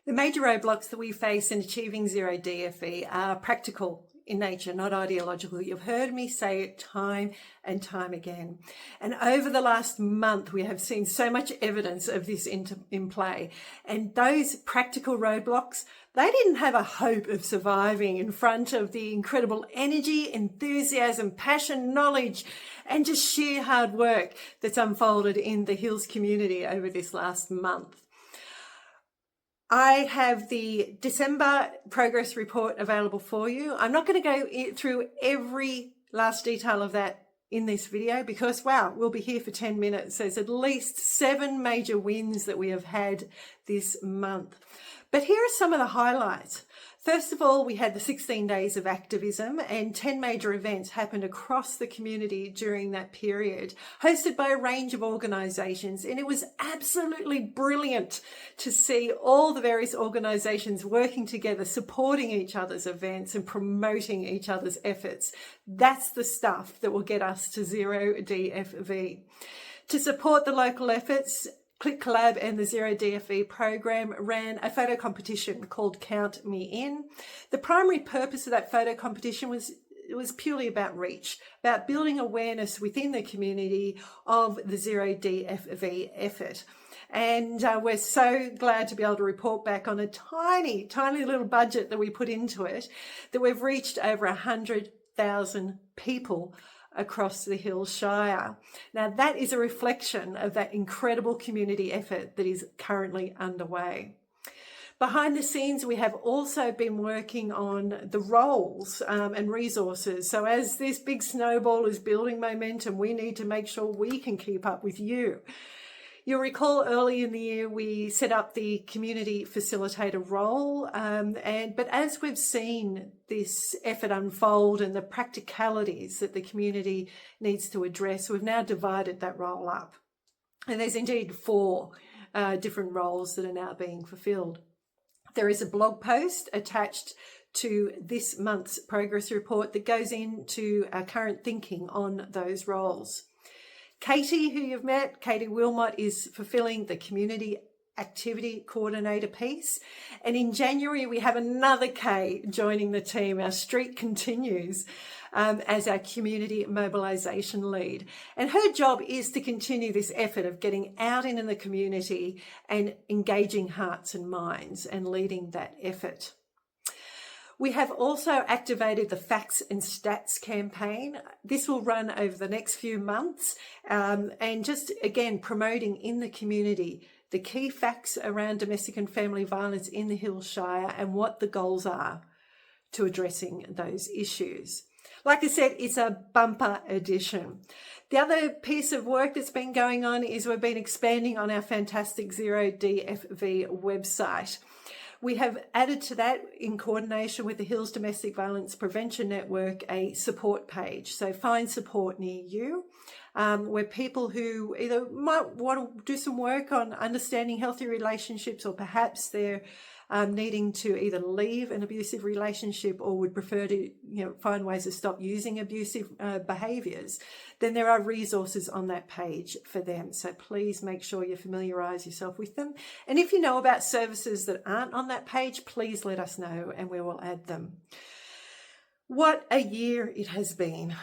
The major roadblocks that we face in achieving zero DFV are practical in nature, not ideological. You've heard me say it time and time again. And over the last month, we have seen so much evidence of this in play. And those practical roadblocks, they didn't have a hope of surviving in front of the incredible energy, enthusiasm, passion, knowledge, and just sheer hard work that's unfolded in the Hills community over this last month. I have the December progress report available for you. I'm not going to go through every last detail of that in this video because, wow, we'll be here for 10 minutes. There's at least 7 major wins that we have had this month. But here are some of the highlights. First of all, we had the 16 Days of Activism, and 10 major events happened across the community during that period, hosted by a range of organisations. And it was absolutely brilliant to see all the various organisations working together, supporting each other's events and promoting each other's efforts. That's the stuff that will get us to zero DFV. To support the local efforts, Click Collab and the Zero DFV program ran a photo competition called Count Me In. The primary purpose of that photo competition was purely about reach, about building awareness within the community of the Zero DFV effort. And we're so glad to be able to report back on a tiny, tiny little budget that we put into it, that we've reached over 100,000 people across the Hills Shire. Now that is a reflection of that incredible community effort that is currently underway. Behind the scenes, we have also been working on the roles and resources. So as this big snowball is building momentum, we need to make sure we can keep up with you. You'll recall early in the year we set up the community facilitator role, but as we've seen this effort unfold and the practicalities that the community needs to address, we've now divided that role up. And there's indeed 4 different roles that are now being fulfilled. There is a blog post attached to this month's progress report that goes into our current thinking on those roles. Katie, who you've met, Katie Wilmot, is fulfilling the community activity coordinator piece. And in January, we have another Kay joining the team. Our streak continues as our community mobilisation lead. And her job is to continue this effort of getting out in the community and engaging hearts and minds and leading that effort. We have also activated the Facts and Stats campaign. This will run over the next few months and just, again, promoting in the community the key facts around domestic and family violence in the Hills Shire and what the goals are to addressing those issues. Like I said, it's a bumper edition. The other piece of work that's been going on is we've been expanding on our fantastic Zero DFV website. We have added to that, in coordination with the Hills Domestic Violence Prevention Network, a support page. So find support near you, where people who either might want to do some work on understanding healthy relationships, or perhaps they're needing to either leave an abusive relationship or would prefer to find ways to stop using abusive behaviours, then there are resources on that page for them. So please make sure you familiarise yourself with them. And if you know about services that aren't on that page, please let us know and we will add them. What a year it has been.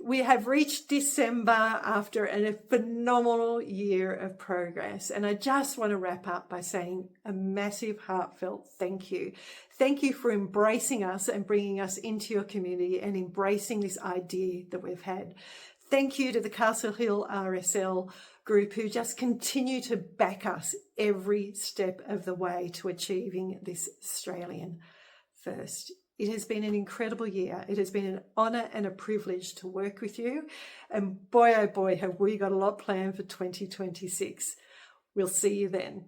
We have reached December after a phenomenal year of progress. And I just want to wrap up by saying a massive heartfelt thank you. Thank you for embracing us and bringing us into your community and embracing this idea that we've had. Thank you to the Castle Hill RSL group who just continue to back us every step of the way to achieving this Australian first. It has been an incredible year. It has been an honour and a privilege to work with you. And boy, oh boy, have we got a lot planned for 2026. We'll see you then.